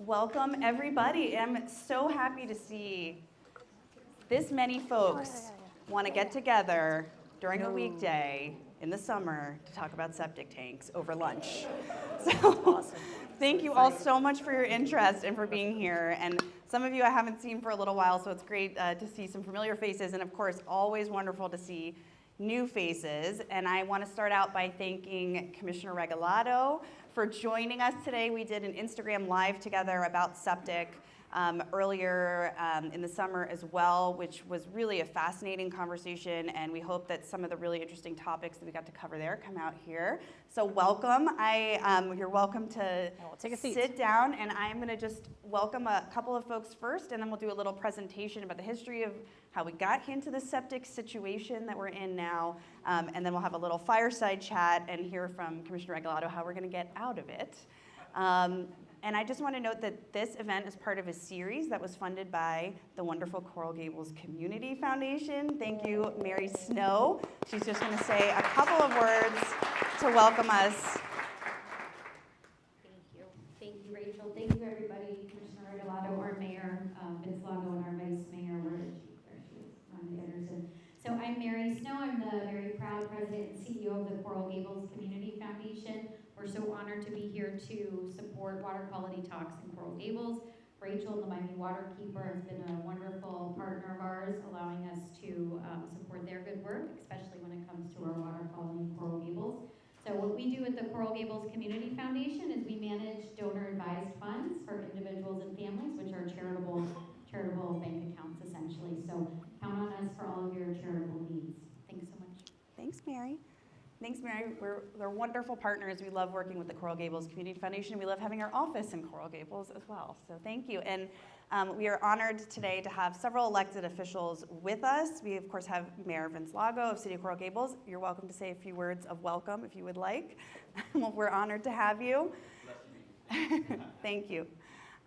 Welcome, everybody. I'm so happy to see this many folks want to get together during a weekday in the summer to talk about septic tanks over lunch. So thank you all so much for your interest and for being here. And some of you I haven't seen for a little while, so it's great to see some familiar faces. And of course, always wonderful to see new faces. And I want to start out by thanking Commissioner Regalado for joining us today. We did an Instagram Live together about septic earlier in the summer as well, which was really a fascinating conversation, and we hope that some of the really interesting topics that we got to cover there come out here. So welcome. You're welcome to take a seat. Sit down, and I'm going to just welcome a couple of folks first, and then we'll do a little presentation about the history of how we got into the septic situation that we're in now, and then we'll have a little fireside chat and hear from Commissioner Raquel A how we're going to get out of it. And I just want to note that this event is part of a series that was funded by the wonderful Coral Gables Community Foundation. Thank you, Mary Snow. She's just going to say a couple of words to welcome us. Thank you. Thank you, Rachel. Thank you, everybody. Commissioner Regalado, our mayor, Vince Lago, and our vice mayor, there she is, Rhonda Anderson. So I'm Mary Snow. I'm the very proud president and CEO of the Coral Gables Community Foundation. We're so honored to be here to support water quality talks in Coral Gables. Rachel and the Miami Waterkeeper has been a wonderful partner of ours, allowing us to support their good work, especially when it comes to our water quality in Coral Gables. So what we do at the Coral Gables Community Foundation is we manage donor-advised funds for individuals and families, which are charitable bank accounts, essentially. So count on us for all of your charitable needs. Thanks so much. Thanks, Mary. Thanks, Mary. They're wonderful partners. We love working with the Coral Gables Community Foundation. We love having our office in Coral Gables as well. So thank you. And we are honored today to have several elected officials with us. We, of course, have Mayor Vince Lago of City of Coral Gables. You're welcome to say a few words of welcome if you would like. We're honored to have you. Thank you.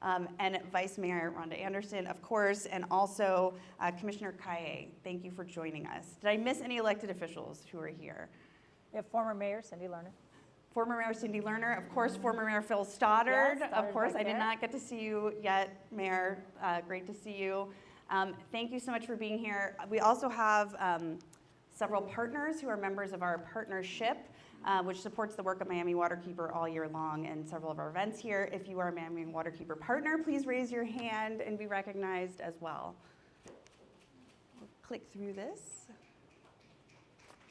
And Vice Mayor Rhonda Anderson, of course, and also Commissioner Raquel A. Thank you for joining us. Did I miss any elected officials who are here? We have former Mayor Cindy Lerner. Former Mayor Cindy Lerner, of course, former Mayor Phil Stoddard, Yes, of course. right I did there. not get to see you yet, Mayor. Great to see you. Thank you so much for being here. We also have several partners who are members of our partnership, which supports the work of Miami Waterkeeper all year long and several of our events here. If you are a Miami Waterkeeper partner, please raise your hand and be recognized as well. We'll click through this.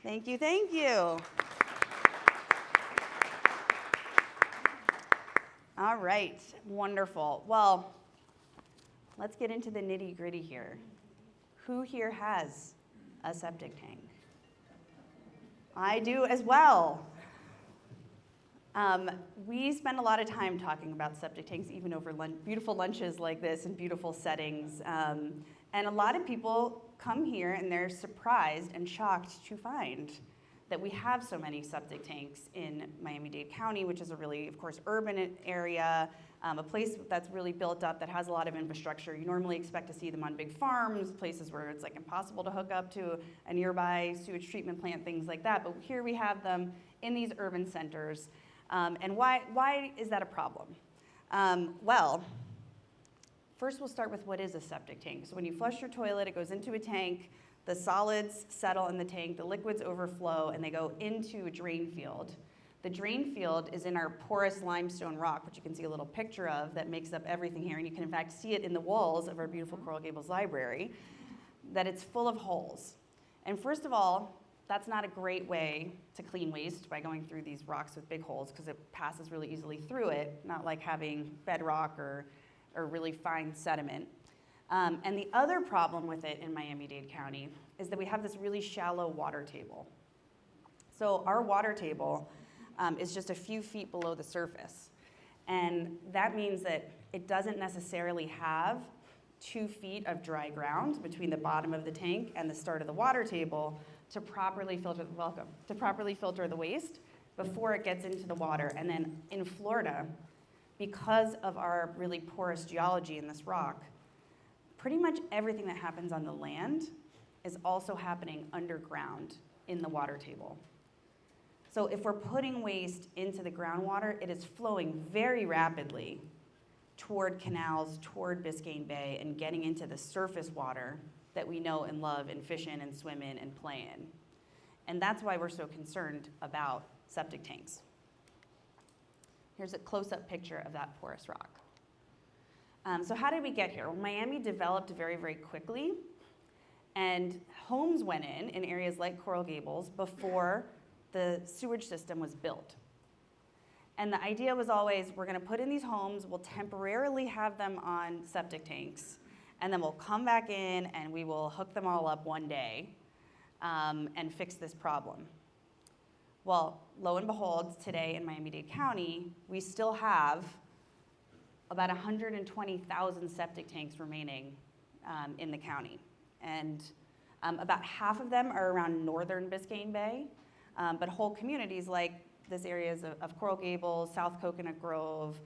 Thank you, thank you. All right, wonderful. Well, let's get into the nitty-gritty here. Who here has a septic tank? I do as well. We spend a lot of time talking about septic tanks, even over beautiful lunches like this and beautiful settings. And a lot of people come here and they're surprised and shocked to find that we have so many septic tanks in Miami-Dade County, which is a really, of course, urban area, a place that's really built up that has a lot of infrastructure. You normally expect to see them on big farms, places where it's like impossible to hook up to a nearby sewage treatment plant, things like that. But here we have them in these urban centers. And why is that a problem? Well, first we'll start with what is a septic tank. So when you flush your toilet, it goes into a tank, the solids settle in the tank, the liquids overflow, and they go into a drain field. The drain field is in our porous limestone rock, which you can see a little picture of that makes up everything here, and you can in fact see it in the walls of our beautiful Coral Gables Library, that it's full of holes. And first of all, that's not a great way to clean waste by going through these rocks with big holes, because it passes really easily through it, not like having bedrock or really fine sediment. And the other problem with it in Miami-Dade County is that we have this really shallow water table. So our water table is just a few feet below the surface. And that means that it doesn't necessarily have 2 feet of dry ground between the bottom of the tank and the start of the water table to properly filter the waste before it gets into the water. And then in Florida, because of our really porous geology in this rock, pretty much everything that happens on the land is also happening underground in the water table. So if we're putting waste into the groundwater, it is flowing very rapidly toward canals, toward Biscayne Bay, and getting into the surface water that we know and love and fish in and swim in and play in. And that's why we're so concerned about septic tanks. Here's a close-up picture of that porous rock. So how did we get here? Well, Miami developed very, very quickly, and homes went in areas like Coral Gables before the sewage system was built. And the idea was always, we're gonna put in these homes, we'll temporarily have them on septic tanks, and then we'll come back in and we will hook them all up one day and fix this problem. Well, lo and behold, today in Miami-Dade County, we still have about 120,000 septic tanks remaining in the county. And about half of them are around northern Biscayne Bay, but whole communities like this areas of Coral Gables, South Coconut Grove,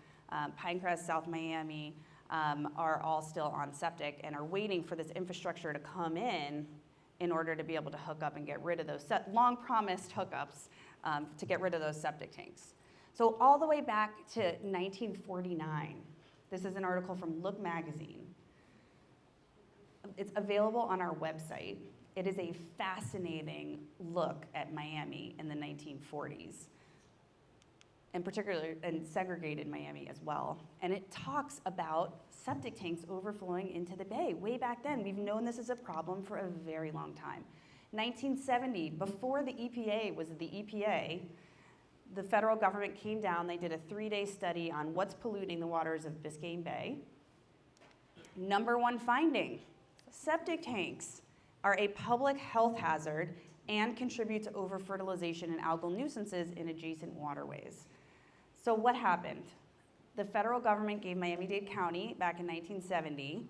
Pinecrest, South Miami, are all still on septic and are waiting for this infrastructure to come in order to be able to hook up and get rid of those long-promised hookups to get rid of those septic tanks. So all the way back to 1949, this is an article from Look magazine. It's available on our website. It is a fascinating look at Miami in the 1940s, and particularly in segregated Miami as well. And it talks about septic tanks overflowing into the bay. Way back then, we've known this is a problem for a very long time. 1970, before the EPA was the EPA, the federal government came down, they did a 3-day study on what's polluting the waters of Biscayne Bay. Number one finding, septic tanks are a public health hazard and contribute to over-fertilization and algal nuisances in adjacent waterways. So what happened? The federal government gave Miami-Dade County, back in 1970,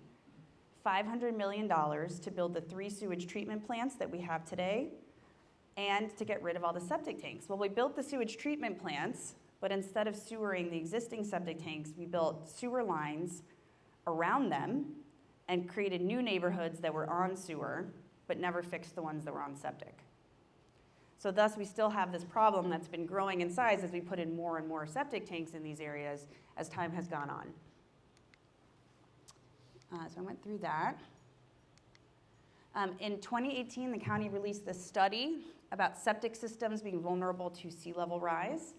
$500 million to build the 3 sewage treatment plants that we have today and to get rid of all the septic tanks. Well, we built the sewage treatment plants, but instead of sewering the existing septic tanks, we built sewer lines around them and created new neighborhoods that were on sewer, but never fixed the ones that were on septic. So thus, we still have this problem that's been growing in size as we put in more and more septic tanks in these areas as time has gone on. So I went through that. In 2018, the county released this study about septic systems being vulnerable to sea level rise.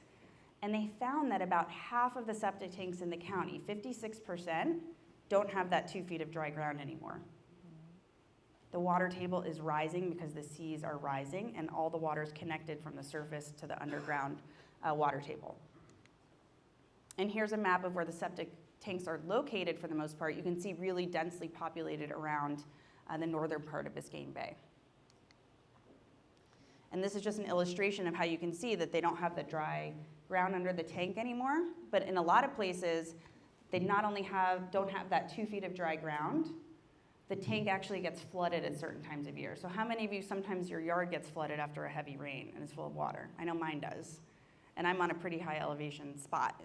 And they found that about half of the septic tanks in the county, 56%, don't have that 2 feet of dry ground anymore. The water table is rising because the seas are rising, and all the water is connected from the surface to the underground water table. And here's a map of where the septic tanks are located for the most part. You can see really densely populated around the northern part of Biscayne Bay. And this is just an illustration of how you can see that they don't have the dry ground under the tank anymore, but in a lot of places, they not only don't have that 2 feet of dry ground, the tank actually gets flooded at certain times of year. So how many of you, sometimes your yard gets flooded after a heavy rain and is full of water? I know mine does. And I'm on a pretty high elevation spot.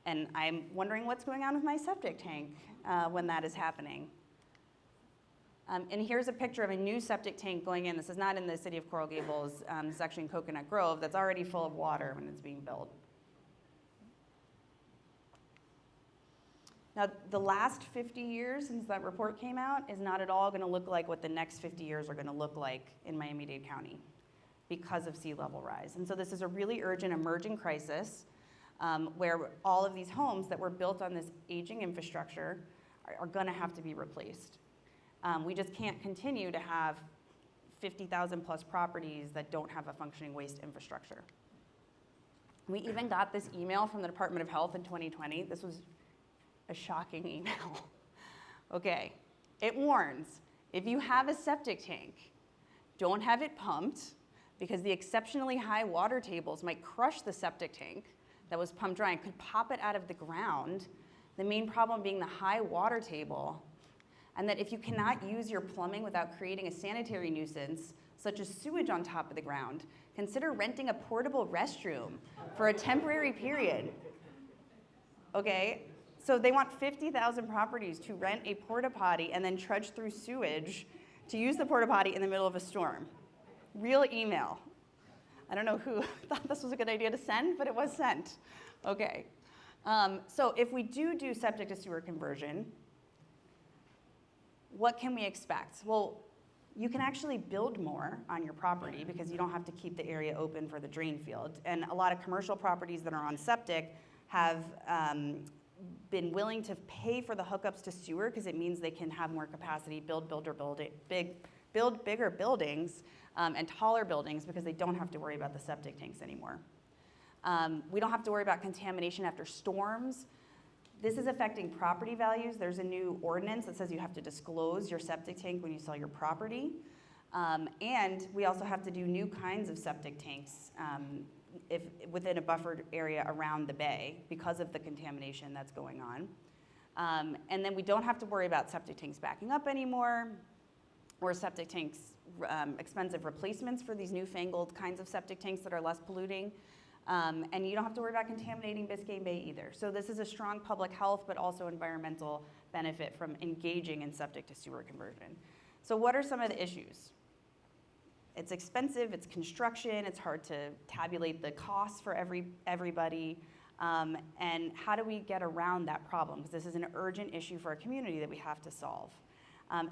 And I'm wondering what's going on with my septic tank when that is happening. And here's a picture of a new septic tank going in. This is not in the city of Coral Gables. This is actually in Coconut Grove. That's already full of water when it's being built. Now, the last 50 years since that report came out is not at all going to look like what the next 50 years are going to look like in Miami-Dade County because of sea level rise. And so this is a really urgent emerging crisis where all of these homes that were built on this aging infrastructure are going to have to be replaced. We just can't continue to have 50,000 plus properties that don't have a functioning waste infrastructure. We even got this email from the Department of Health in 2020. This was a shocking email. Okay, it warns, if you have a septic tank, don't have it pumped because the exceptionally high water tables might crush the septic tank that was pumped dry and could pop it out of the ground. The main problem being the high water table, and that if you cannot use your plumbing without creating a sanitary nuisance, such as sewage on top of the ground, consider renting a portable restroom for a temporary period. Okay? So they want 50,000 properties to rent a porta potty and then trudge through sewage to use the porta potty in the middle of a storm. Real email. I don't know who thought this was a good idea to send, but it was sent. Okay. So if we do septic to sewer conversion, what can we expect? Well, you can actually build more on your property because you don't have to keep the area open for the drain field. And a lot of commercial properties that are on septic have been willing to pay for the hookups to sewer because it means they can have more capacity, build bigger buildings and taller buildings because they don't have to worry about the septic tanks anymore. We don't have to worry about contamination after storms. This is affecting property values. There's a new ordinance that says you have to disclose your septic tank when you sell your property. And we also have to do new kinds of septic tanks if within a buffered area around the bay because of the contamination that's going on. And then we don't have to worry about septic tanks backing up anymore or septic tanks, expensive replacements for these newfangled kinds of septic tanks that are less polluting. And you don't have to worry about contaminating Biscayne Bay either. So this is a strong public health, but also environmental benefit from engaging in septic to sewer conversion. So what are some of the issues? It's expensive, it's construction, it's hard to tabulate the costs for everybody. And how do we get around that problem? Because this is an urgent issue for our community that we have to solve.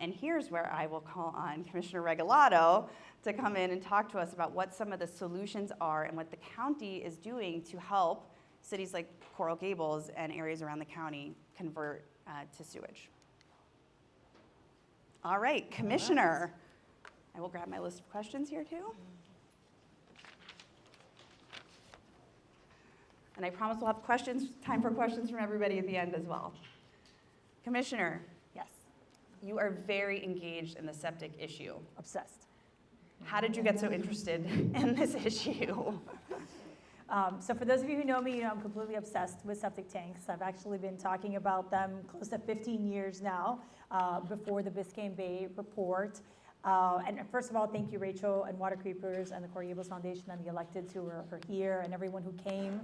And here's where I will call on Commissioner Regalado to come in and talk to us about what some of the solutions are and what the county is doing to help cities like Coral Gables and areas around the county convert to sewage. All right, Commissioner. I will grab my list of questions here too. And I promise we'll have time for questions from everybody at the end as well. Commissioner. Yes. You are very engaged in the septic issue. Obsessed. How did you get so interested in this issue? So for those of you who know me, you know I'm completely obsessed with septic tanks. I've actually been talking about them close to 15 years now, before the Biscayne Bay report. And first of all, thank you, Rachel, and Waterkeepers, and the Coral Gables Foundation, and the electeds who are here, and everyone who came.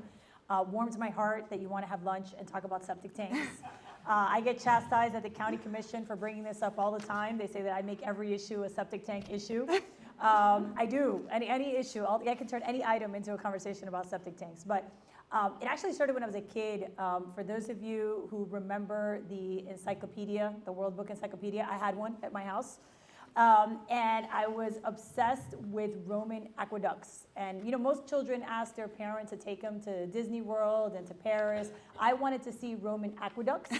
Warms my heart that you want to have lunch and talk about septic tanks. I get chastised at the county commission for bringing this up all the time. They say that I make every issue a septic tank issue. I do. Any issue. I can turn any item into a conversation about septic tanks. But it actually started when I was a kid. For those of you who remember the encyclopedia, the World Book Encyclopedia, I had one at my house. And I was obsessed with Roman aqueducts. And you know, most children ask their parents to take them to Disney World and to Paris. I wanted to see Roman aqueducts.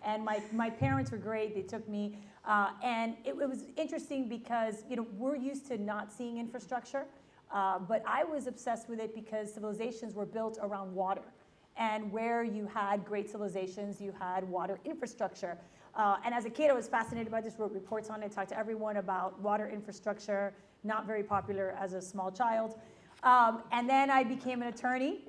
And my parents were great. They took me. And it was interesting because, you know, we're used to not seeing infrastructure. But I was obsessed with it because civilizations were built around water. And where you had great civilizations, you had water infrastructure. And as a kid, I was fascinated by this, wrote reports on it, talked to everyone about water infrastructure, not very popular as a small child. And then I became an attorney.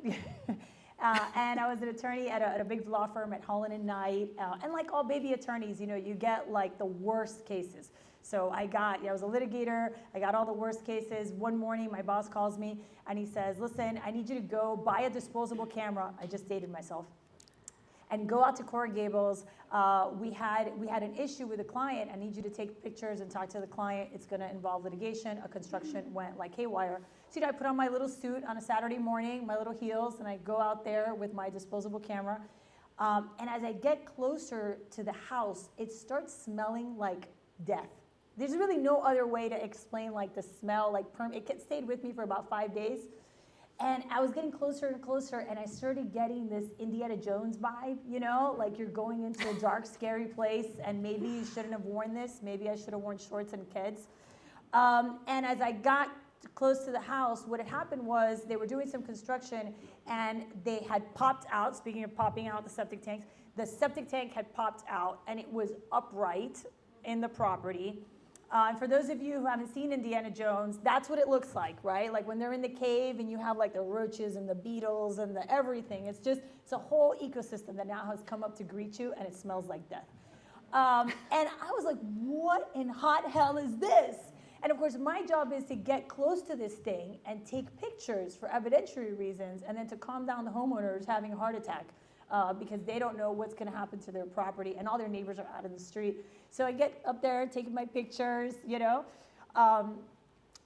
And I was an attorney at a big law firm at Holland & Knight. And like all baby attorneys, you know, you get like the worst cases. So I was a litigator. I got all the worst cases. One morning, my boss calls me and he says, listen, I need you to go buy a disposable camera. I just dated myself. And go out to Coral Gables. We had an issue with a client. I need you to take pictures and talk to the client. It's going to involve litigation. A construction went like haywire. So I put on my little suit on a Saturday morning, my little heels, and I go out there with my disposable camera. And as I get closer to the house, it starts smelling like death. There's really no other way to explain like the smell. It stayed with me for about 5 days. And I was getting closer and closer, and I started getting this Indiana Jones vibe, you know, like you're going into a dark, scary place, and maybe you shouldn't have worn this. Maybe I should have worn shorts and kids. And as I got close to the house, what had happened was they were doing some construction, and they had popped out, speaking of popping out the septic tanks, the septic tank had popped out, and it was upright in the property. And for those of you who haven't seen Indiana Jones, that's what it looks like, right? Like when they're in the cave and you have like the roaches and the beetles and the everything. It's a whole ecosystem that now has come up to greet you, and it smells like death. And I was like, what in hot hell is this? And of course, my job is to get close to this thing and take pictures for evidentiary reasons, and then to calm down the homeowners having a heart attack. Because they don't know what's going to happen to their property, and all their neighbors are out in the street. So I get up there taking my pictures, you know.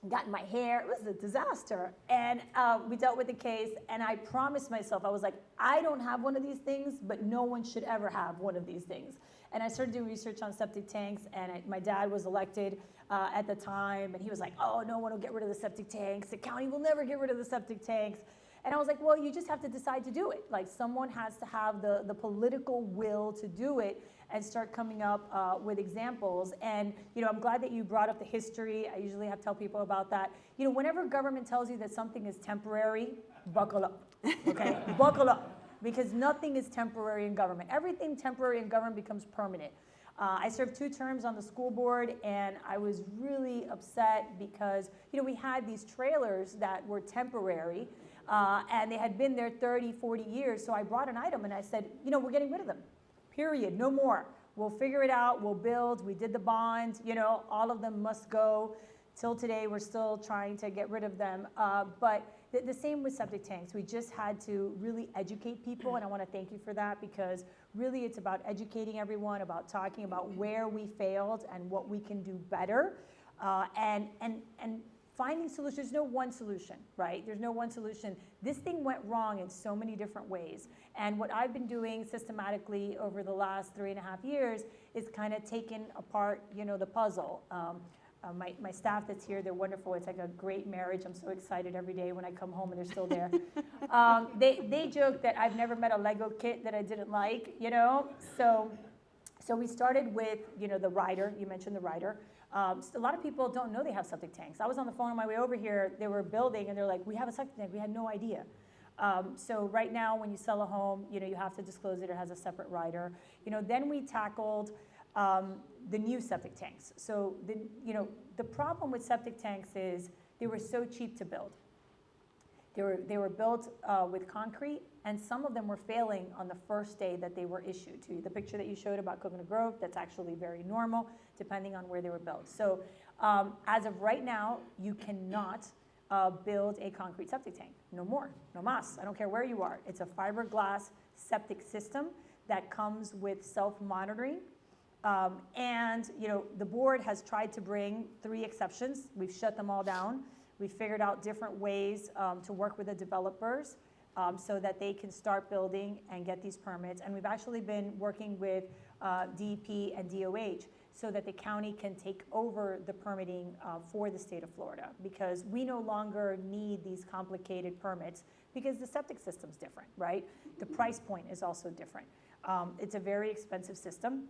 got in my hair. It was a disaster. And we dealt with the case, and I promised myself, I was like, I don't have one of these things, but no one should ever have one of these things. And I started doing research on septic tanks, and my dad was elected at the time, and he was like, oh, no one will get rid of the septic tanks. The county will never get rid of the septic tanks. And I was like, well, you just have to decide to do it. Like, someone has to have the political will to do it and start coming up with examples. And, I'm glad that you brought up the history. I usually have to tell people about that. Whenever government tells you that something is temporary, buckle up, okay? Buckle up, because nothing is temporary in government. Everything temporary in government becomes permanent. I served 2 terms on the school board, and I was really upset because, we had these trailers that were temporary, and they had been there 30, 40 years. So I brought an item and I said, we're getting rid of them, period, no more. We'll figure it out, we'll build, we did the bond, all of them must go. Till today, we're still trying to get rid of them. But the same with septic tanks. We just had to really educate people, and I want to thank you for that, because really it's about educating everyone, about talking about where we failed and what we can do better, and finding solutions. There's no one solution, right? There's no one solution. This thing went wrong in so many different ways. And what I've been doing systematically over the last 3.5 years is kind of taking apart, the puzzle. My staff that's here, they're wonderful. It's like a great marriage. I'm so excited every day when I come home and they're still there. They joke that I've never met a Lego kit that I didn't like, So we started with, the rider. You mentioned the rider. A lot of people don't know they have septic tanks. I was on the phone on my way over here. They were building, and they're like, we have a septic tank. We had no idea. So right now, when you sell a home, you have to disclose it. It has a separate rider. Then we tackled the new septic tanks. So the problem with septic tanks is they were so cheap to build. They were built with concrete, and some of them were failing on the first day that they were issued to you. The picture that you showed about Coconut Grove, that's actually very normal, depending on where they were built. So as of right now, you cannot build a concrete septic tank. No more, no mas. I don't care where you are. It's a fiberglass septic system that comes with self-monitoring. And the board has tried to bring 3 exceptions. We've shut them all down. We've figured out different ways to work with the developers so that they can start building and get these permits. And we've actually been working with DEP and DOH so that the county can take over the permitting for the state of Florida, because we no longer need these complicated permits because the septic system's different, right? The price point is also different. It's a very expensive system.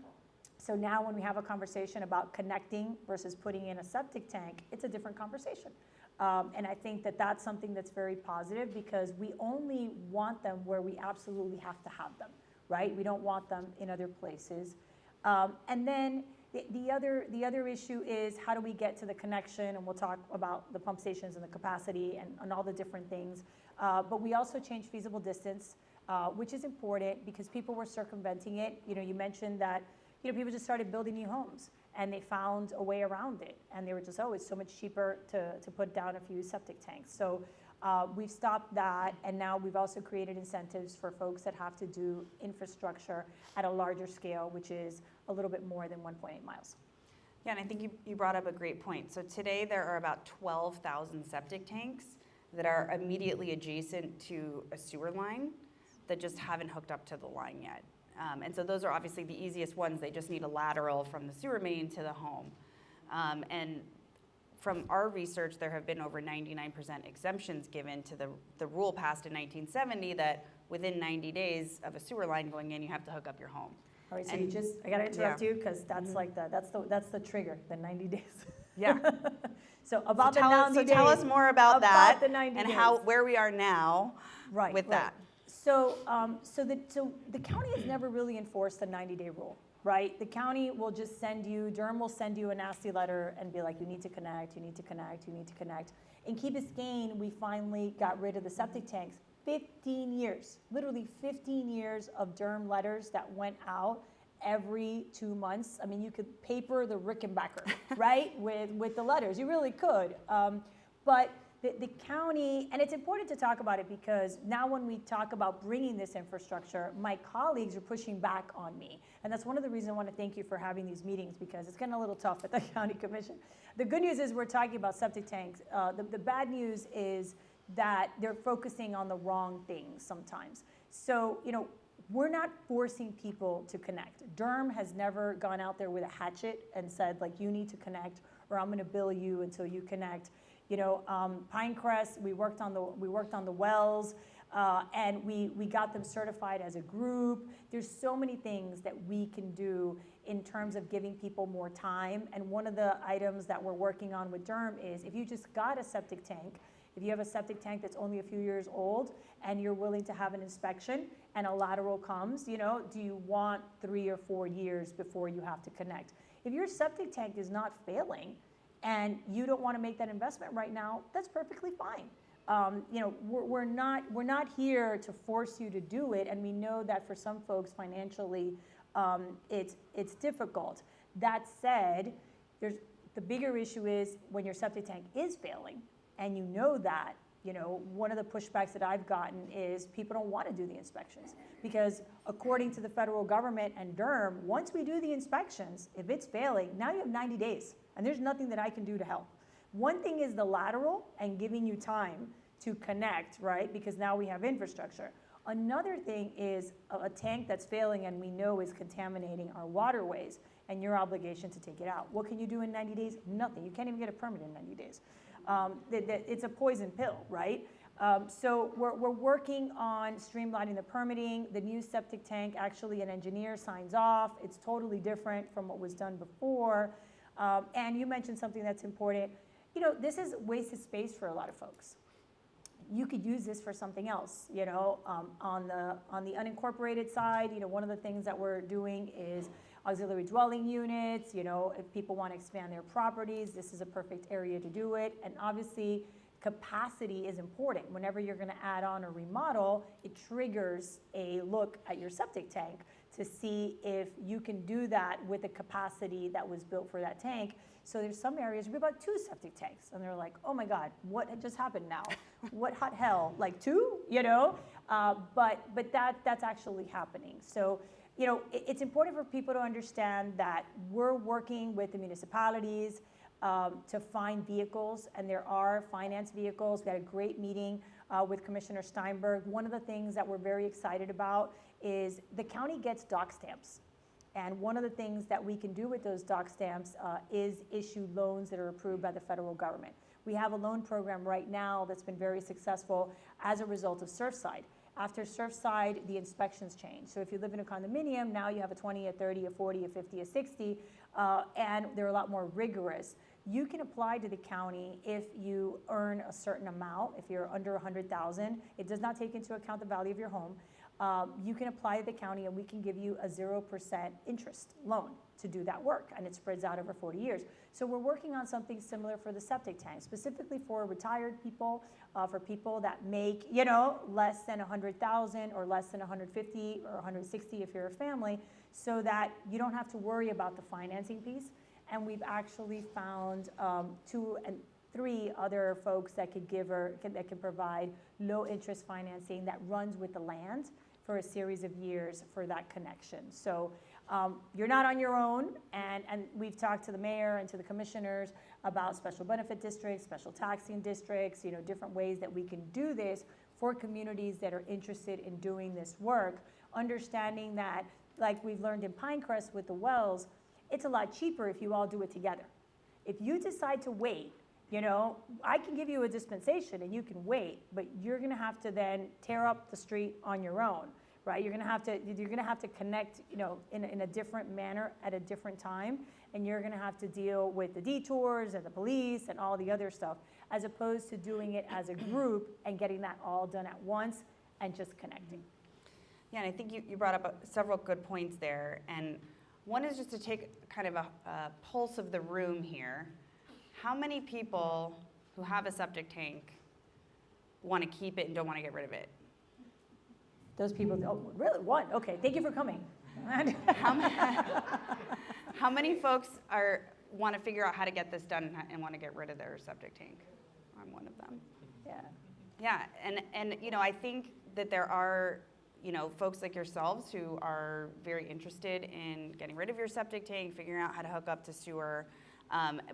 So now when we have a conversation about connecting versus putting in a septic tank, it's a different conversation. And I think that that's something that's very positive, because we only want them where we absolutely have to have them, right? We don't want them in other places. And then the other issue is, how do we get to the connection? And we'll talk about the pump stations and the capacity and all the different things. But we also changed feasible distance, which is important because people were circumventing it. You mentioned that people just started building new homes, and they found a way around it. And they were just, it's so much cheaper to put down a few septic tanks. So we've stopped that, and now we've also created incentives for folks that have to do infrastructure at a larger scale, which is a little bit more than 1.8 miles. Yeah, and I think you brought up a great point. So today there are about 12,000 septic tanks that are immediately adjacent to a sewer line that just haven't hooked up to the line yet. And so those are obviously the easiest ones. They just need a lateral from the sewer main to the home. And from our research, there have been over 99% exemptions given to the rule passed in 1970 that within 90 days of a sewer line going in, you have to hook up your home. All right, so I got to interrupt you, because that's like that's the trigger, the 90 days. Yeah. So the 90 days. Tell us more about that the 90 and days. where we are now with that. So, the county has never really enforced the 90-day rule, right? The county will just Durham will send you a nasty letter and be like, you need to connect, you need to connect, you need to connect. In Key Biscayne, we finally got rid of the septic tanks. 15 years, literally 15 years of Durham letters that went out every 2 months. I mean, you could paper the Rickenbacker, right, with the letters. You really could. But the county, and it's important to talk about it because now when we talk about bringing this infrastructure, my colleagues are pushing back on me. And that's one of the reasons I want to thank you for having these meetings, because it's getting a little tough at the county commission. The good news is we're talking about septic tanks. The bad news is that they're focusing on the wrong things sometimes. So, we're not forcing people to connect. Durham has never gone out there with a hatchet and said, like, you need to connect, or I'm going to bill you until you connect. Pinecrest, we worked on the wells, and we got them certified as a group. There's so many things that we can do in terms of giving people more time. And one of the items that we're working on with Durham is, if you just got a septic tank, if you have a septic tank that's only a few years old and you're willing to have an inspection and a lateral comes, do you want 3 or 4 years before you have to connect? If your septic tank is not failing and you don't want to make that investment right now, that's perfectly fine. We're not here to force you to do it, and we know that for some folks financially, it's difficult. That said, the bigger issue is when your septic tank is failing, and you know that. One of the pushbacks that I've gotten is people don't want to do the inspections because according to the federal government and Durham, once we do the inspections, if it's failing, now you have 90 days and there's nothing that I can do to help. One thing is the lateral and giving you time to connect, right? Because now we have infrastructure. Another thing is a tank that's failing and we know is contaminating our waterways and your obligation to take it out. What can you do in 90 days? Nothing. You can't even get a permit in 90 days. It's a poison pill, right? So we're working on streamlining the permitting. The new septic tank, actually an engineer signs off. It's totally different from what was done before. And you mentioned something that's important. This is wasted space for a lot of folks. You could use this for something else, on the unincorporated side, one of the things that we're doing is auxiliary dwelling units. If people want to expand their properties, this is a perfect area to do it. And obviously, capacity is important. Whenever you're going to add on or remodel, it triggers a look at your septic tank to see if you can do that with the capacity that was built for that tank. So there's some areas where we bought 2 septic tanks, and they're like, oh my God, what had just happened now? What hot hell? Like 2? But that's actually happening. So it's important for people to understand that we're working with the municipalities to find vehicles, and there are finance vehicles. We had a great meeting with Commissioner Steinberg. One of the things that we're very excited about is the county gets dock stamps. And one of the things that we can do with those dock stamps is issue loans that are approved by the federal government. We have a loan program right now that's been very successful as a result of Surfside. After Surfside, the inspections change. So if you live in a condominium, now you have a 20, a 30, a 40, a 50, a 60, and they're a lot more rigorous. You can apply to the county if you earn a certain amount. If you're under 100,000, it does not take into account the value of your home. You can apply to the county and we can give you a 0% interest loan to do that work, and it spreads out over 40 years. So we're working on something similar for the septic tank, specifically for retired people, for people that make, less than 100,000 or less than 150 or 160 if you're a family, so that you don't have to worry about the financing piece. And we've actually found 2 and 3 other folks that could that can provide low interest financing that runs with the land for a series of years for that connection. So you're not on your own, and we've talked to the mayor and to the commissioners about special benefit districts, special taxing districts, different ways that we can do this for communities that are interested in doing this work, understanding that, like we've learned in Pinecrest with the wells, it's a lot cheaper if you all do it together. If you decide to wait, I can give you a dispensation and you can wait, but you're going to have to then tear up the street on your own, right? You're going to have to connect, in a different manner at a different time, and you're going to have to deal with the detours and the police and all the other stuff, as opposed to doing it as a group and getting that all done at once and just connecting. Yeah, and I think you brought up several good points there, and one is just to take kind of a pulse of the room here. How many people who have a septic tank want to keep it and don't want to get rid of it? Those people, oh, really? One? Okay, thank you for coming. How many folks want to figure out how to get this done and want to get rid of their septic tank? I'm one of them. Yeah. Yeah, and I think that there are, folks like yourselves who are very interested in getting rid of your septic tank, figuring out how to hook up to sewer.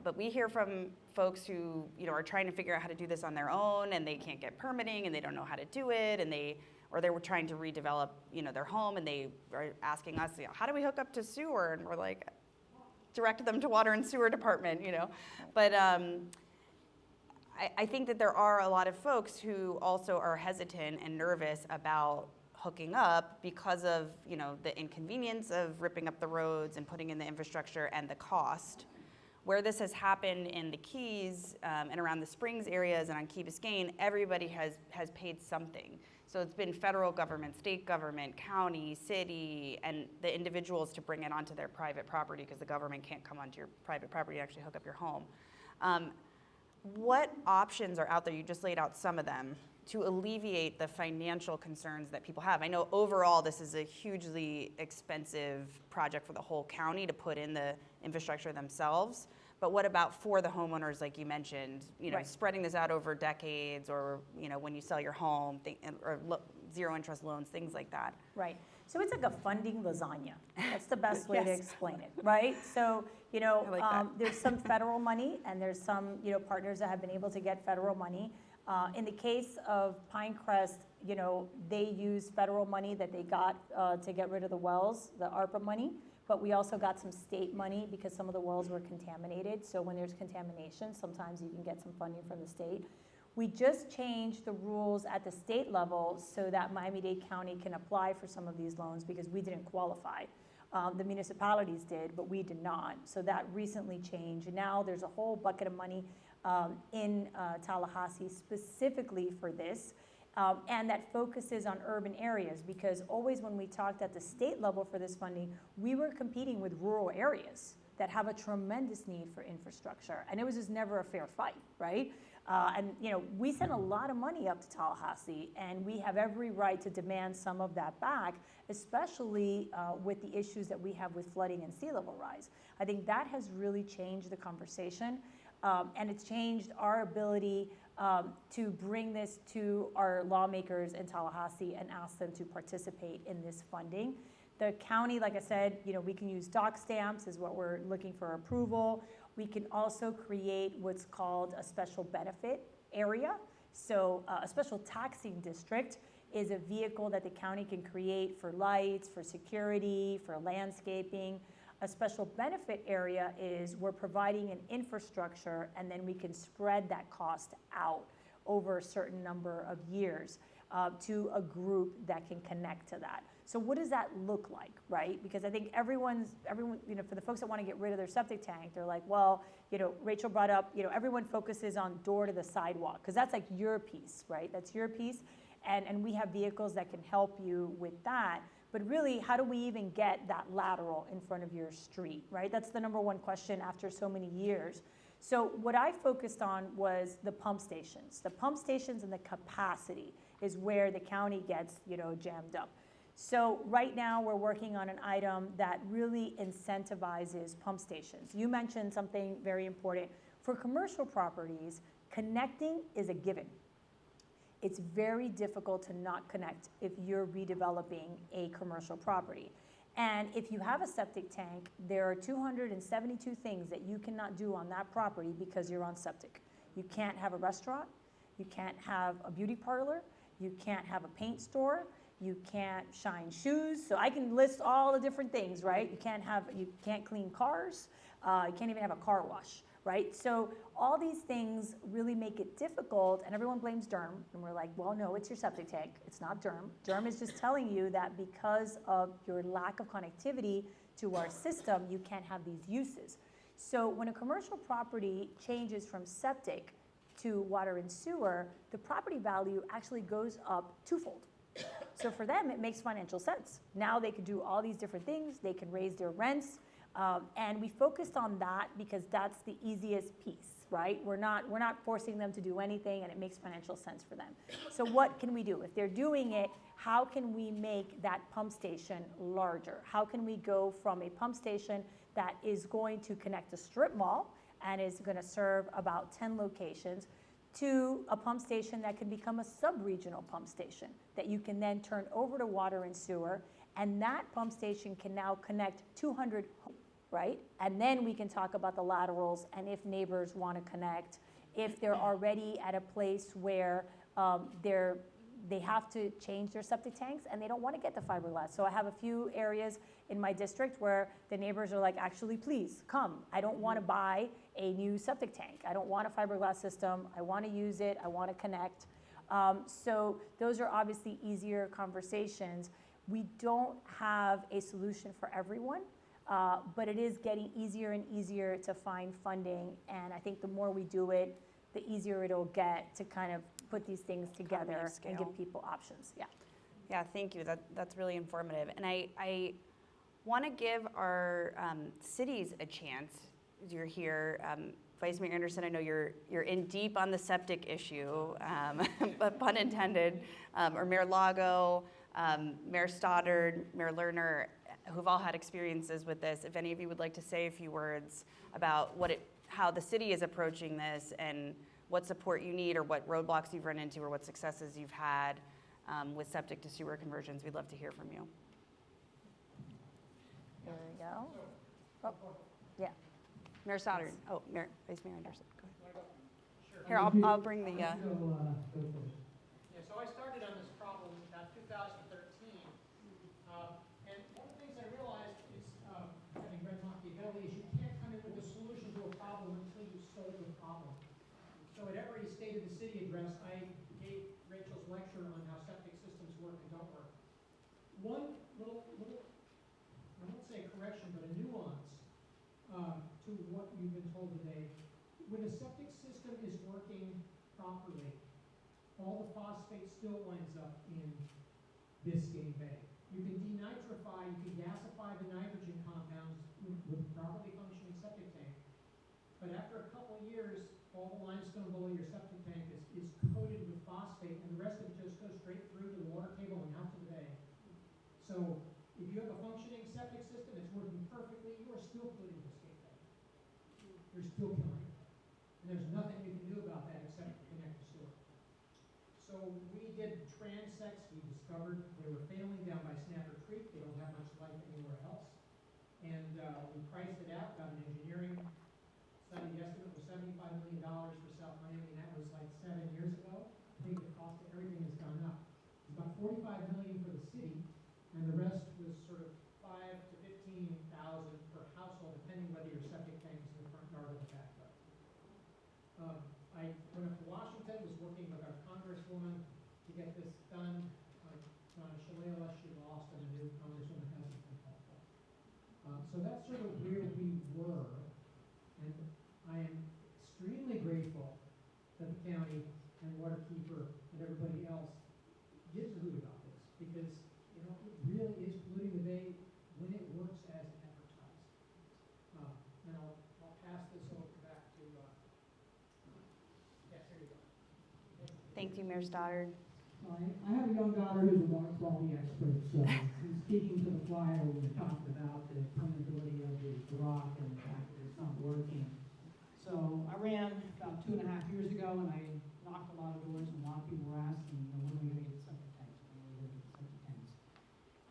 But we hear from folks who, are trying to figure out how to do this on their own, and they can't get permitting, and they don't know how to do it, and they were trying to redevelop, their home, and they are asking us, how do we hook up to sewer? And we're like, direct them to water and sewer department, But I think that there are a lot of folks who also are hesitant and nervous about hooking up because of, the inconvenience of ripping up the roads and putting in the infrastructure and the cost. Where this has happened in the Keys and around the Springs areas and on Key Biscayne, everybody has paid something. So it's been federal government, state government, county, city, and the individuals to bring it onto their private property because the government can't come onto your private property and actually hook up your home. What options are out there? You just laid out some of them to alleviate the financial concerns that people have. I know overall this is a hugely expensive project for the whole county to put in the infrastructure themselves, but what about for the homeowners, like you mentioned, Right. spreading this out over decades, or when you sell your home, zero interest loans, things like that. Right. So it's like a funding lasagna. That's the best way to Yes. explain it, right? So, I like that. there's some federal money, and there's some, partners that have been able to get federal money. In the case of Pinecrest, they used federal money that they got to get rid of the wells, the ARPA money, but we also got some state money because some of the wells were contaminated. So when there's contamination, sometimes you can get some funding from the state. We just changed the rules at the state level so that Miami-Dade County can apply for some of these loans because we didn't qualify. The municipalities did, but we did not. So that recently changed. And now there's a whole bucket of money in Tallahassee specifically for this. And that focuses on urban areas, because always when we talked at the state level for this funding, we were competing with rural areas that have a tremendous need for infrastructure. And it was just never a fair fight, right? And we sent a lot of money up to Tallahassee, and we have every right to demand some of that back, especially with the issues that we have with flooding and sea level rise. I think that has really changed the conversation, and it's changed our ability to bring this to our lawmakers in Tallahassee and ask them to participate in this funding. The county, like I said, we can use dock stamps is what we're looking for approval. We can also create what's called a special benefit area. So a special taxing district is a vehicle that the county can create for lights, for security, for landscaping. A special benefit area is we're providing an infrastructure, and then we can spread that cost out over a certain number of years to a group that can connect to that. So what does that look like, right? Because I think everyone, for the folks that want to get rid of their septic tank, they're like, well, Rachel brought up, everyone focuses on door to the sidewalk, because that's like your piece, right? That's your piece. And we have vehicles that can help you with that. But really, how do we even get that lateral in front of your street, right? That's the number one question after so many years. So what I focused on was the pump stations. The pump stations and the capacity is where the county gets, jammed up. So right now we're working on an item that really incentivizes pump stations. You mentioned something very important. For commercial properties, connecting is a given. It's very difficult to not connect if you're redeveloping a commercial property. And if you have a septic tank, there are 272 things that you cannot do on that property because you're on septic. You can't have a restaurant, you can't have a beauty parlor, you can't have a paint store, you can't shine shoes. So I can list all the different things, right? You can't clean cars, you can't even have a car wash, right? So all these things really make it difficult, and everyone blames DERM, and we're like, well, no, it's your septic tank. It's not DERM. DERM is just telling you that because of your lack of connectivity to our system, you can't have these uses. So when a commercial property changes from septic to water and sewer, the property value actually goes up twofold. So for them, it makes financial sense. Now they can do all these different things. They can raise their rents. And we focused on that because that's the easiest piece, right? We're not forcing them to do anything, and it makes financial sense for them. So what can we do? If they're doing it, how can we make that pump station larger? How can we go from a pump station that is going to connect a strip mall and is going to serve about 10 locations to a pump station that can become a sub-regional pump station that you can then turn over to water and sewer, and that pump station can now connect 200 homes, right? And then we can talk about the laterals and if neighbors want to connect, if they're already at a place where they have to change their septic tanks and they don't want to get the fiberglass. So I have a few areas in my district where the neighbors are like, actually, please come. I don't want to buy a new septic tank. I don't want a fiberglass system. I want to use it. I want to connect. So those are obviously easier conversations. We don't have a solution for everyone, but it is getting easier and easier to find funding. And I think the more we do it, the easier it'll get to kind of put these things together and give people options. Yeah. Yeah, thank you. That's really informative. And I want to give our cities a chance. You're here, Vice Mayor Anderson. I know you're in deep on the septic issue, but pun intended. Or Mayor Lago, Mayor Stoddard, Mayor Lerner, who've all had experiences with this. If any of you would like to say a few words about how the city is approaching this and what support you need or what roadblocks you've run into or what successes you've had with septic to sewer conversions, we'd love to hear from you. There we go. Oh, yeah. Mayor Stoddard. Oh, Vice Mayor Anderson. Go ahead. Sure. Here, I'll bring the. Yeah, so I started on this problem about 2013. And one of the things I realized is, having read Machiavelli, is you can't come in with a solution to a problem until you solve the problem. So at every State of the City address, I gave Rachel's lecture on how septic systems work and don't work. One little I won't say a correction, but a nuance to what you've been told today. When a septic system is working properly, all the phosphate still winds up in Biscayne Bay. You can denitrify, you can gasify the nitrogen compounds with a properly functioning septic tank. But after a couple of years, all the limestone below your septic tank is coated with phosphate, and the rest of it just goes straight through to the water table and out to the bay. So if you have a functioning septic system, it's working perfectly, you are still polluting Biscayne Bay. You're still killing it. And there's nothing you can do about that except connect the sewer. So we did transects. We discovered they were failing down by Snapper Creek. They don't have much life anywhere else. And we priced it out, got an engineering study. The estimate was $75 million for South Miami, and that was like 7 years ago. I think the cost of everything has gone up. It's about $45 million for the city, and the rest was sort of $5,000 to $15,000 per household, depending whether your septic tank is in the front yard or the backyard. I went up to Washington, was working with our congresswoman to get this done. Donna Shalala, she lost, and a new congresswoman hasn't been helpful. So that's sort of where we were, and I am extremely grateful that the county and Waterkeeper and everybody else gives a hoot about this, because it really is polluting the bay when it works as advertised. And I'll pass this over back to, yes, here you go. Thank you, Mayor Stoddard. I have a young daughter who's a water quality expert, so he's speaking to the choir when we talked about the permeability of the rock and the fact that it's not working. So I ran about 2.5 years ago, and I knocked a lot of doors, and a lot of people were asking, when are we going to get septic tanks? When are we going to get septic tanks?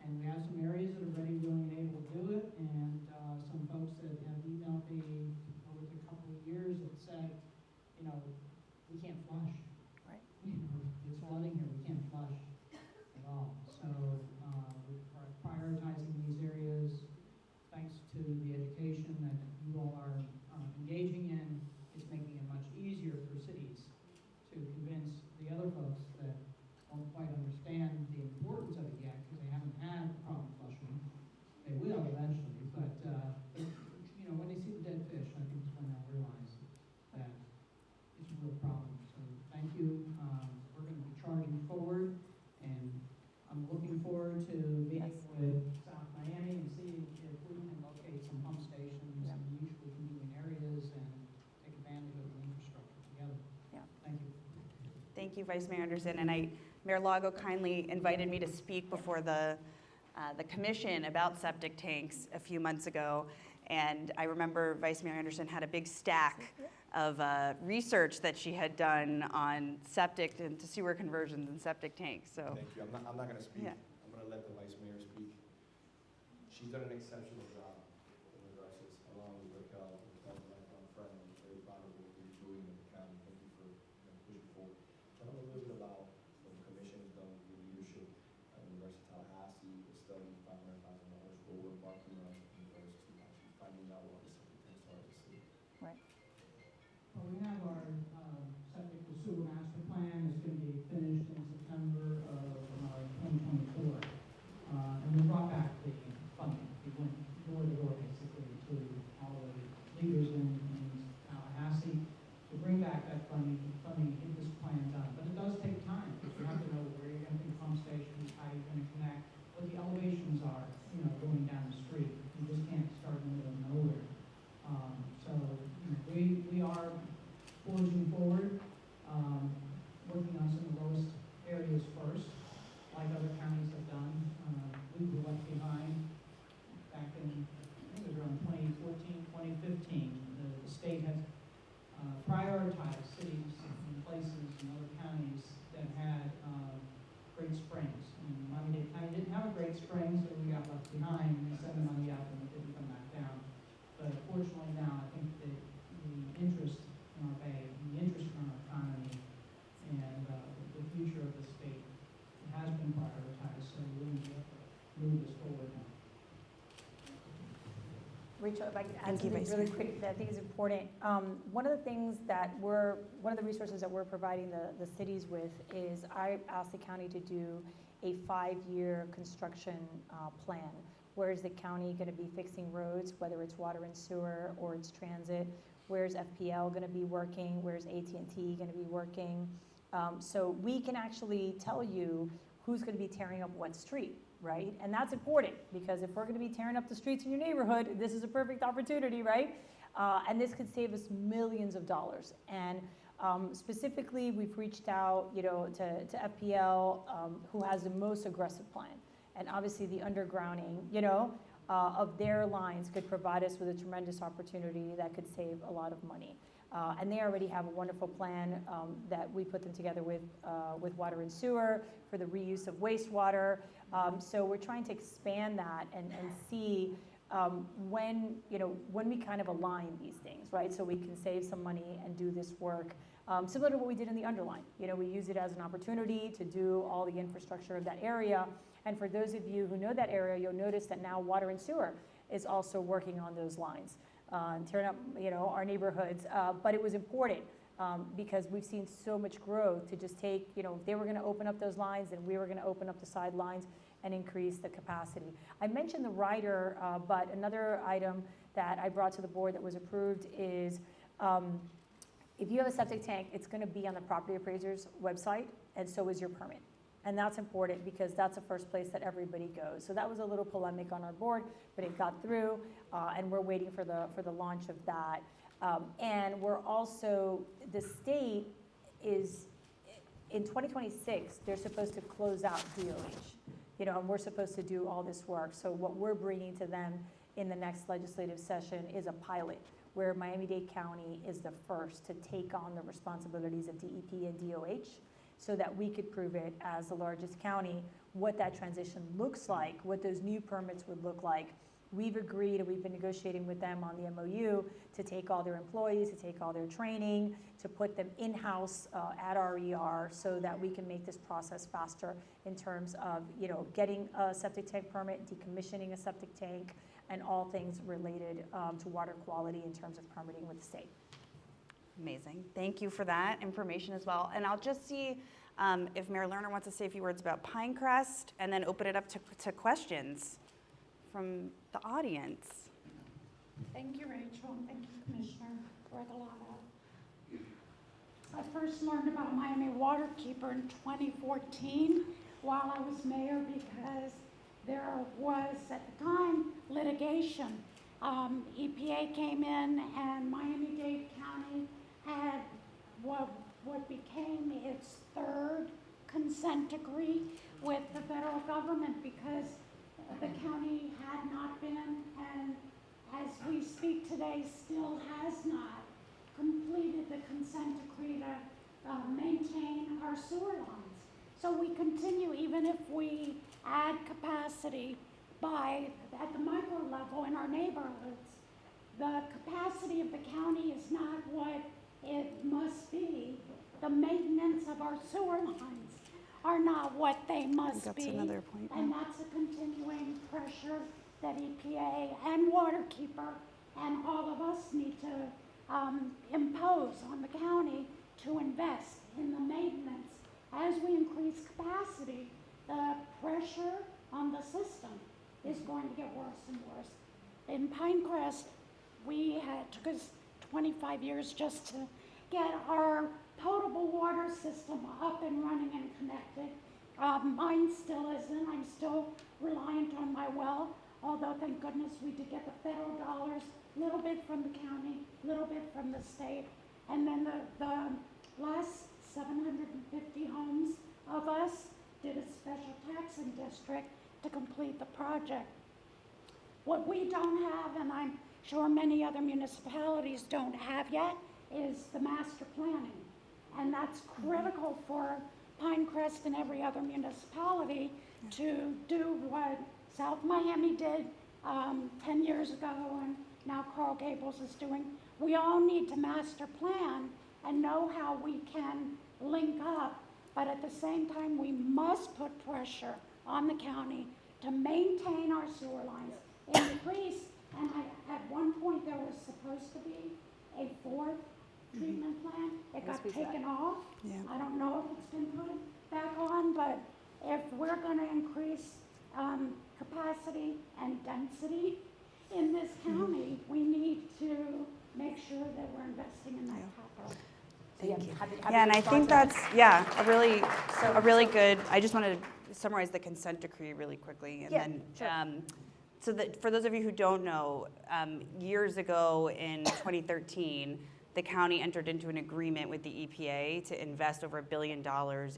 And we have some areas that are ready, willing, and able to do it, and some folks that have emailed me over the couple of years that said, we can't flush. Right. It's flooding here, we can't flush at all. So we're prioritizing these areas thanks to the education that you all are engaging in. It's making it much easier for cities to convince the other folks that don't quite understand the importance of it yet because they haven't had problem flushing. They will eventually, but when they see the dead fish, I think it's when they'll realize that it's a real problem. So thank you. We're going to be charging forward, and I'm looking forward to meeting with South Miami and seeing if we can locate some pump stations in mutually convenient areas and take advantage of the infrastructure together. Yeah. Thank you. Thank you, Vice Mayor Anderson. And Mayor Lago kindly invited me to speak before the commission about septic tanks a few months ago. And I remember Vice Mayor Anderson had a big stack of research that she had done on septic into sewer conversions and septic tanks. So Thank you. I'm not going to speak. Yeah. I'm going to let the Vice Mayor speak. She's done an exceptional job in regards to this, along with Raquel, as a lifelong friend. I'm very proud of what you're doing in the county. Thank you for pushing forward. Tell me a little bit about what the commission has done with your leadership in regards to Tallahassee, the study, $500,000, what we're embarking on in regards to actually finding out what the septic tanks are as a city. Well, we have our septic to sewer master plan. It's going to be finished in September of 2024. And we brought back the funding. We went door to door basically to all the leaders in Tallahassee to bring back that funding, get this plan done. But it does take time. You have to know where you're going to put pump stations, how you're going to connect, what the elevations are, going down the street. You just can't start in the middle of nowhere. So we are forging forward, working on some of the lowest areas first, like other counties have done. We were left behind back in, I think it was around 2014, 2015. The state had prioritized cities and places and other counties that had Great Springs. And Miami-Dade County didn't have a Great Springs, so we got left behind and sent the money up and it didn't come back down. But fortunately now, I think that the interest in our bay, the interest in our economy, and the future of the state has been prioritized, so we need to move this forward now. Rachel, if I could add Thank you, something Vice really Mayor. quick that I think is important. One of the resources that we're providing the cities with is I asked the county to do a 5-year construction plan. Where is the county going to be fixing roads, whether it's water and sewer or it's transit? Where's FPL going to be working? Where's AT&T going to be working? So we can actually tell you who's going to be tearing up what street, right? And that's important because if we're going to be tearing up the streets in your neighborhood, this is a perfect opportunity, right? And this could save us millions of dollars. And specifically, we've reached out, to FPL, who has the most aggressive plan. And obviously, the undergrounding, of their lines could provide us with a tremendous opportunity that could save a lot of money. And they already have a wonderful plan that we put them together with water and sewer for the reuse of wastewater. So we're trying to expand that and see when we kind of align these things, right? So we can save some money and do this work. Similar to what we did in the underline. We use it as an opportunity to do all the infrastructure of that area. And for those of you who know that area, you'll notice that now water and sewer is also working on those lines. And tearing up, our neighborhoods. But it was important because we've seen so much growth to just take, if they were going to open up those lines, and we were going to open up the sidelines and increase the capacity. I mentioned the rider, but another item that I brought to the board that was approved is if you have a septic tank, it's going to be on the property appraiser's website, and so is your permit. And that's important because that's the first place that everybody goes. So that was a little polemic on our board, but it got through, and we're waiting for the launch of that. And we're also, the state is, in 2026, they're supposed to close out DOH, and we're supposed to do all this work. So what we're bringing to them in the next legislative session is a pilot where Miami-Dade County is the first to take on the responsibilities of DEP and DOH, so that we could prove it as the largest county, what that transition looks like, what those new permits would look like. We've agreed, and we've been negotiating with them on the MOU to take all their employees, to take all their training, to put them in-house at RER so that we can make this process faster in terms of, getting a septic tank permit, decommissioning a septic tank, and all things related to water quality in terms of permitting with the state. Amazing. Thank you for that information as well. And I'll just see if Mayor Lerner wants to say a few words about Pinecrest and then open it up to questions from the audience. Thank you, Rachel, and thank you, Commissioner Regalado. I first learned about Miami Waterkeeper in 2014 while I was mayor because there was, at the time, litigation. EPA came in and Miami-Dade County had what became its third consent decree with the federal government because the county had not been, and as we today still has not completed the consent decree to maintain our sewer lines. So we continue, even if we add capacity at the micro level in our neighborhoods, the capacity of the county is not what it must be. The maintenance of our sewer lines are not what they must That's be. another point. And that's a continuing pressure that EPA and Waterkeeper and all of us need to impose on the county to invest in the maintenance. As we increase capacity, the pressure on the system is going to get worse and worse. In Pinecrest, took us 25 years just to get our potable water system up and running and connected. Mine still isn't. I'm still reliant on my well, although thank goodness we did get the federal dollars, a little bit from the county, a little bit from the state. And then the last 750 homes of us did a special taxing district to complete the project. What we don't have, and I'm sure many other municipalities don't have yet, is the master planning. And that's critical for Pinecrest and every other municipality to do what South Miami did 10 years ago and now Coral Gables is doing. We all need to master plan and know how we can link up, but at the same time, we must put pressure on the county to maintain our sewer lines, increase, and at one point there was supposed to be a fourth treatment plant. It got taken off. Yeah. I don't know if it's been put back on, but if we're gonna increase capacity and density in this county, we need to make sure that we're investing in that capital. Thank you. Happy Yeah, and to I think respond to that. that's, a really good, I just wanted to summarize the consent decree really quickly. And Yeah, then, sure. so that for those of you who don't know, years ago in 2013, the county entered into an agreement with the EPA to invest over $1 billion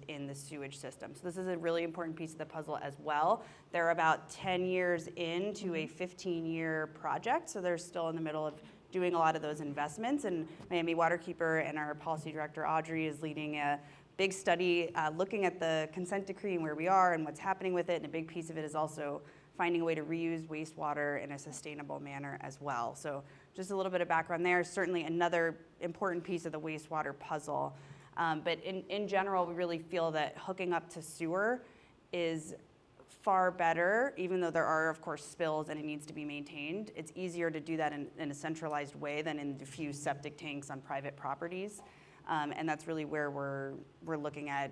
in the sewage system. So this is a really important piece of the puzzle as well. They're about 10 years into a 15-year project, so they're still in the middle of doing a lot of those investments. And Miami Waterkeeper and our policy director, Audrey, is leading a big study looking at the consent decree and where we are and what's happening with it. And a big piece of it is also finding a way to reuse wastewater in a sustainable manner as well. So just a little bit of background there. Certainly another important piece of the wastewater puzzle. But in general, we really feel that hooking up to sewer is far better, even though there are, of course, spills and it needs to be maintained. It's easier to do that in a centralized way than in diffuse septic tanks on private properties. And that's really where we're looking at,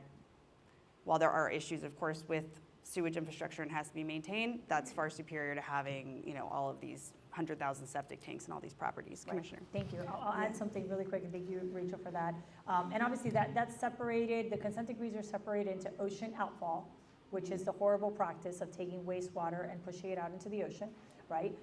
while there are issues, of course, with sewage infrastructure and has to be maintained, that's far superior to having, all of these 100,000 septic tanks in all these properties. Right. Commissioner. Thank you. I'll add something really quick, and thank you, Rachel, for that. And obviously that's separated, the consent decrees are separated into ocean outfall, which is the horrible practice of taking wastewater and pushing it out into the ocean, right?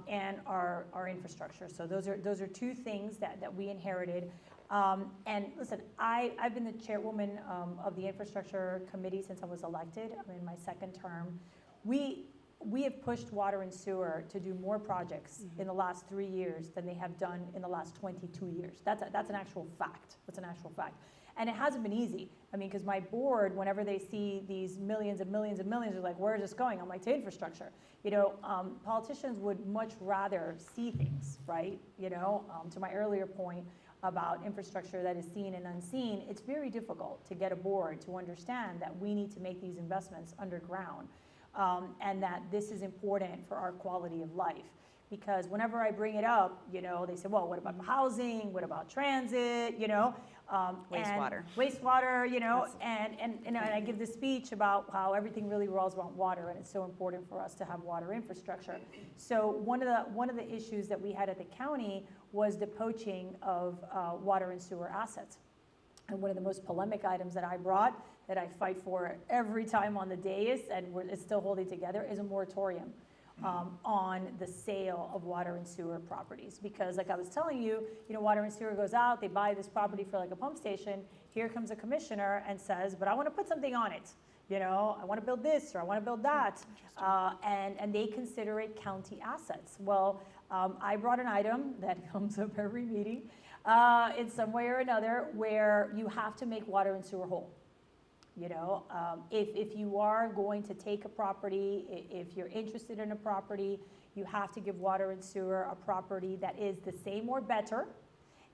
And our infrastructure. So those are two things that we inherited. And listen, I've been the chairwoman of the infrastructure committee since I was elected. I'm in my second term. We have pushed water and sewer to do more projects in the last 3 years than they have done in the last 22 years. That's an actual fact. That's an actual fact. And it hasn't been easy. I mean, because my board, whenever they see these millions and millions and millions, they're like, where is this going? I'm like, to infrastructure. Politicians would much rather see things, right? To my earlier point about infrastructure that is seen and unseen, it's very difficult to get a board to understand that we need to make these investments underground. And that this is important for our quality of life. Because whenever I bring it up, they say, well, what about housing? What about transit? Wastewater. Wastewater, and I give this speech about how everything really revolves around water, and it's so important for us to have water infrastructure. So one of the issues that we had at the county was the poaching of water and sewer assets. And one of the most polemic items that I brought, that I fight for every time on the dais, and it's still holding together, is a moratorium on the sale of water and sewer properties. Because like I was telling you, water and sewer goes out, they buy this property for like a pump station, here comes a commissioner and says, but I want to put something on it. I want to build this or I want to build that, and they consider it county assets. Well, I brought an item that comes up every meeting in some way or another where you have to make water and sewer whole. If you are going to take a property, if you're interested in a property, you have to give water and sewer a property that is the same or better,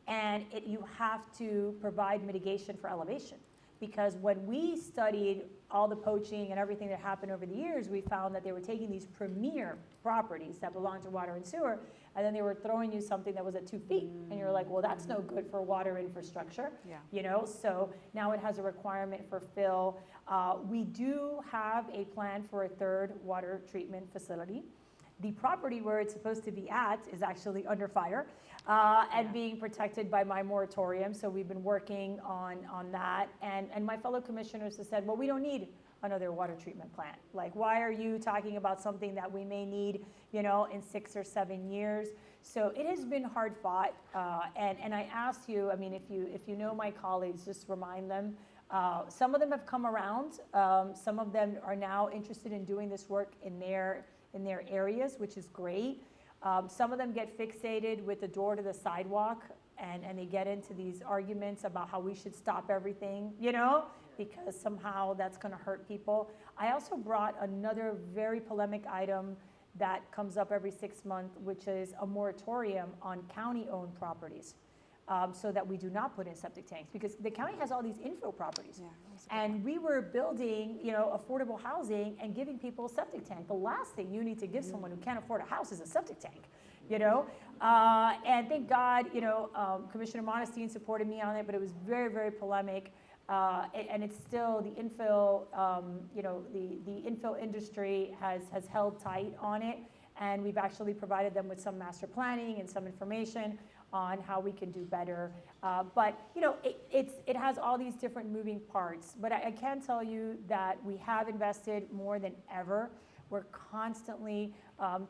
and you have to provide mitigation for elevation. Because when we studied all the poaching and everything that happened over the years, we found that they were taking these premier properties that belong to water and sewer, and then they were throwing you something that was at 2 feet. And you're like, well, that's no good for water infrastructure. Yeah. So now it has a requirement for fill. We do have a plan for a third water treatment facility. The property where it's supposed to be at is actually under fire and being protected by my moratorium. So we've been working on that. And my fellow commissioners have said, well, we don't need another water treatment plant. Like, why are you talking about something that we may need, in 6 or 7 years? So it has been hard fought. And I asked you, I mean, if you know my colleagues, just remind them. Some of them have come around. Some of them are now interested in doing this work in their areas, which is great. Some of them get fixated with the door to the sidewalk, and they get into these arguments about how we should stop everything, because somehow that's going to hurt people. I also brought another very polemic item that comes up every 6 months, which is a moratorium on county-owned properties. So that we do not put in septic tanks, because the county has all these infill properties. And we were building, affordable housing and giving people a septic tank. The last thing you need to give someone who can't afford a house is a septic tank, And thank God, Commissioner Modestine supported me on it, but it was very, very polemic. And it's still the infill, the infill industry has held tight on it. And we've actually provided them with some master planning and some information on how we can do better. But it has all these different moving parts. But I can tell you that we have invested more than ever. We're constantly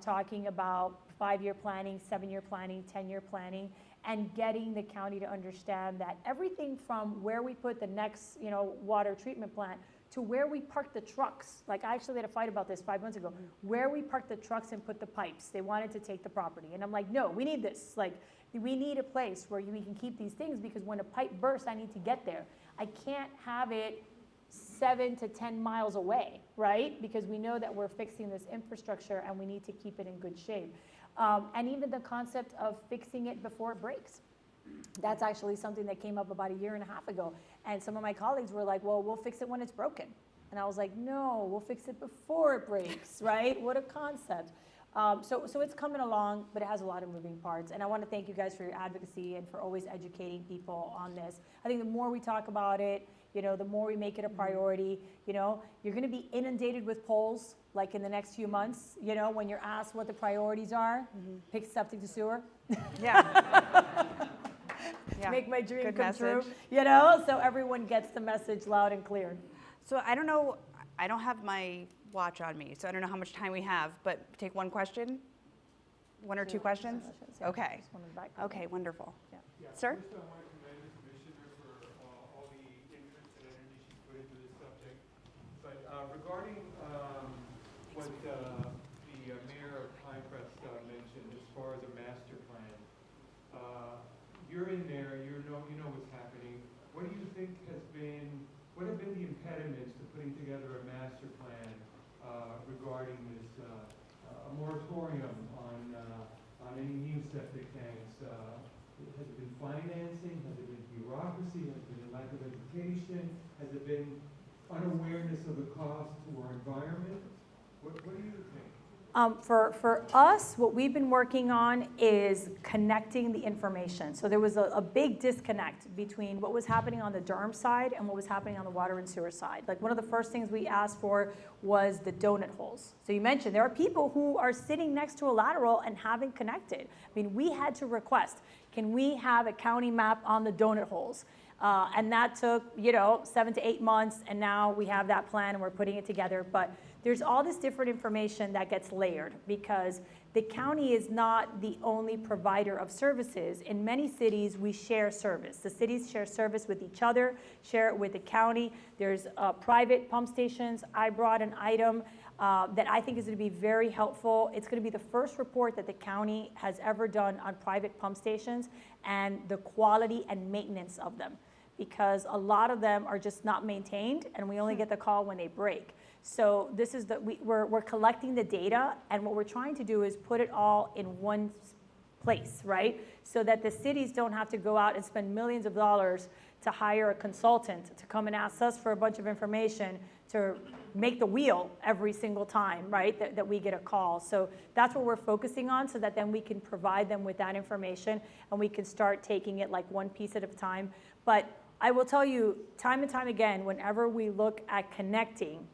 talking about 5-year planning, 7-year planning, 10-year planning, and getting the county to understand that everything from where we put the next water treatment plant to where we park the trucks. Like, I actually had a fight about this 5 months ago. Where we park the trucks and put the pipes. They wanted to take the property. And I'm like, no, we need this. Like, we need a place where we can keep these things, because when a pipe bursts, I need to get there. I can't have it 7 to 10 miles away, right? Because we know that we're fixing this infrastructure and we need to keep it in good shape. And even the concept of fixing it before it breaks. That's actually something that came up about 1.5 years ago. And some of my colleagues were like, well, we'll fix it when it's broken. And I was like, no, we'll fix it before it breaks, right? What a concept. So it's coming along, but it has a lot of moving parts. And I want to thank you guys for your advocacy and for always educating people on this. I think the more we talk about it, the more we make it a priority. You're going to be inundated with polls, like in the next few months, when you're asked what the priorities are. Pick septic to sewer. Yeah. Make my dream Good come message. true, so everyone gets the message loud and clear. So I don't know, I don't have my watch on me, so I don't know how much time we have, but take one question? 1 or 2 questions? Yeah. Okay. Just one in the back. Okay, wonderful. Yeah. Sir? First, I want to commend the commissioner for all the interest and energy she's put into this subject. But regarding what the mayor of Pinecrest mentioned as far as a master plan, you're in there, you know what's happening. What do you think what have been the impediments to putting together a master plan regarding this moratorium on any new septic tanks? Has it been financing? Has it been bureaucracy? Has it been lack of education? Has it been unawareness of the cost to our environment? What do you think? For us, what we've been working on is connecting the information. So there was a big disconnect between what was happening on the Durham side and what was happening on the water and sewer side. Like, one of the first things we asked for was the donut holes. So you mentioned there are people who are sitting next to a lateral and haven't connected. I mean, we had to request, can we have a county map on the donut holes? And that took, 7 to 8 months, and now we have that plan and we're putting it together. But there's all this different information that gets layered, because The county is not the only provider of services. In many cities, we share service. The cities share service with each other, share it with the county. There's private pump stations. I brought an item that I think is going to be very helpful. It's going to be the first report that the county has ever done on private pump stations and the quality and maintenance of them, because a lot of them are just not maintained, and we only get the call when they break. So this is we're collecting the data, and what we're trying to do is put it all in one place, right? So that the cities don't have to go out and spend millions of dollars to hire a consultant to come and ask us for a bunch of information to make the wheel every single time, right, that we get a call. So that's what we're focusing on, so that then we can provide them with that information and we can start taking it like one piece at a time. But I will tell you, time and time again, whenever we look at connecting,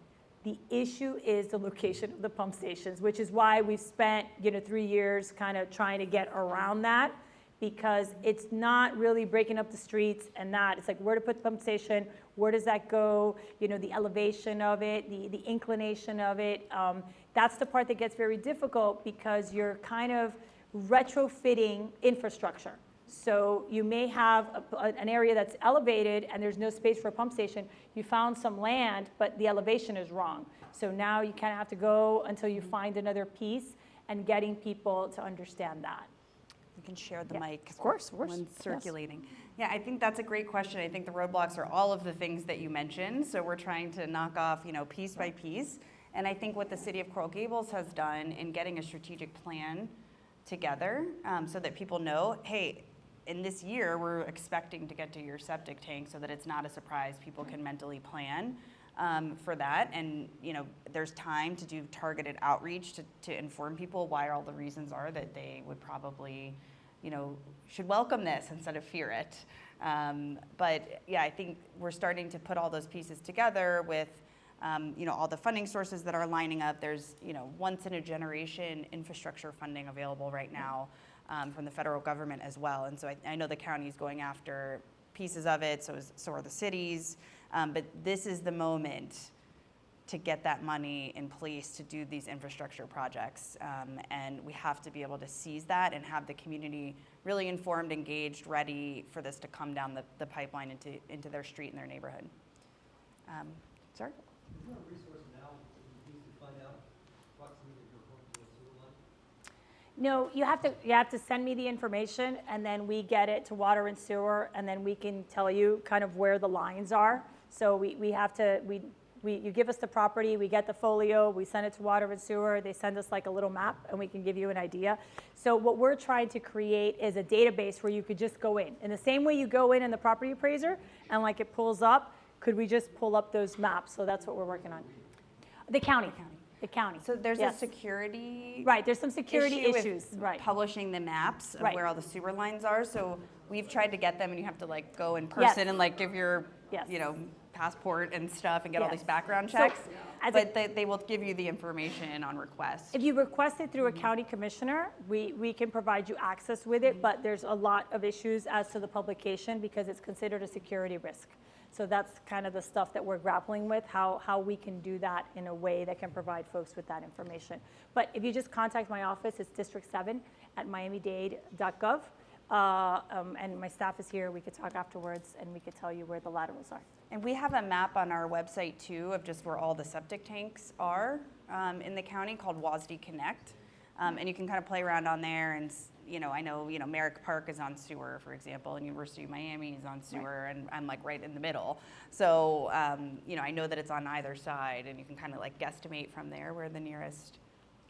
the issue is the location of the pump stations, which is why we've spent 3 years kind of trying to get around that, because it's not really breaking up the streets and that. It's like where to put the pump station, where does that go, the elevation of it, the inclination of it. That's the part that gets very difficult, because you're kind of retrofitting infrastructure. So you may have an area that's elevated and there's no space for a pump station. You found some land, but the elevation is wrong. So now you kind of have to go until you find another piece, and getting people to understand that. You can share the Yeah, mic. of course, When circulating. Yeah, I think that's a great question. I think the roadblocks are all of the things that you mentioned. So we're trying to knock off, piece by piece. And I think what the city of Coral Gables has done in getting a strategic plan together, so that people know, hey, in this year, we're expecting to get to your septic tank, so that it's not a surprise. People can mentally plan for that. And, there's time to do targeted outreach to inform people why all the reasons are that they would probably, should welcome this instead of fear it. But yeah, I think we're starting to put all those pieces together with, all the funding sources that are lining up. There's, once in a generation infrastructure funding available right now. From the federal government as well. And so I know the county is going after pieces of it, so are the cities. But this is the moment to get that money in place to do these infrastructure projects. And we have to be able to seize that and have the community really informed, engaged, ready for this to come down the pipeline into their street and their neighborhood. Sir? Is there a resource now that you use to find out proximity of your home to a sewer line? No, you have to send me the information, and then we get it to water and sewer, and then we can tell you kind of where the lines are. So you give us the property, we get the folio, we send it to water and sewer, they send us like a little map, and we can give you an idea. So what we're trying to create is a database where you could just go in the same way you go in the property appraiser, and like it pulls up. Could we just pull up those maps? So that's what we're working on. The county. The county. So there's Yes. a security Right, there's some security issue with issues, right. publishing the maps of Right. where all the sewer lines are. So we've tried to get them, and you have to like go in person and like give your Yes. passport and stuff and get all Yes. these background So, checks. as But they will give you the information on request. If you request it through a county commissioner, we can provide you access with it, but there's a lot of issues as to the publication because it's considered a security risk. So that's kind of the stuff that we're grappling with, how we can do that in a way that can provide folks with that information. But if you just contact my office, it's district7@miamidade.gov. And my staff is here, we could talk afterwards, and we could tell you where the laterals are. And we have a map on our website too of just where all the septic tanks are in the county called WASD Connect. And you can kind of play around on there and, I know, Merrick Park is on sewer, for example, and University of Miami is on sewer, and I'm like right in the middle. So, I know that it's on either side, and you can kind of like guesstimate from there where the nearest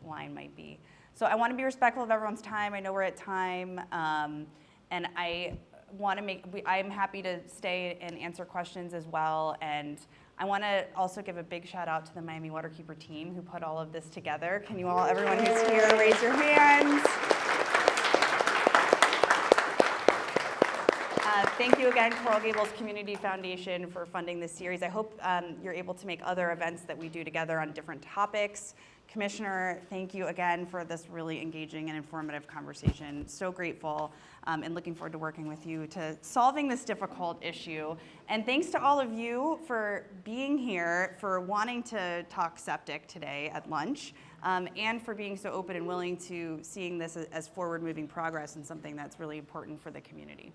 line might be. So I want to be respectful of everyone's time. I know we're at time, and I want to I'm happy to stay and answer questions as well. And I want to also give a big shout out to the Miami Waterkeeper team who put all of this together. Can you all, everyone who's here, raise your hands? Thank you again, Coral Gables Community Foundation, for funding this series. I hope you're able to make other events that we do together on different topics. Commissioner, thank you again for this really engaging and informative conversation. So grateful and looking forward to working with you to solving this difficult issue. And thanks to all of you for being here, for wanting to talk septic today at lunch, and for being so open and willing to seeing this as forward-moving progress and something that's really important for the community.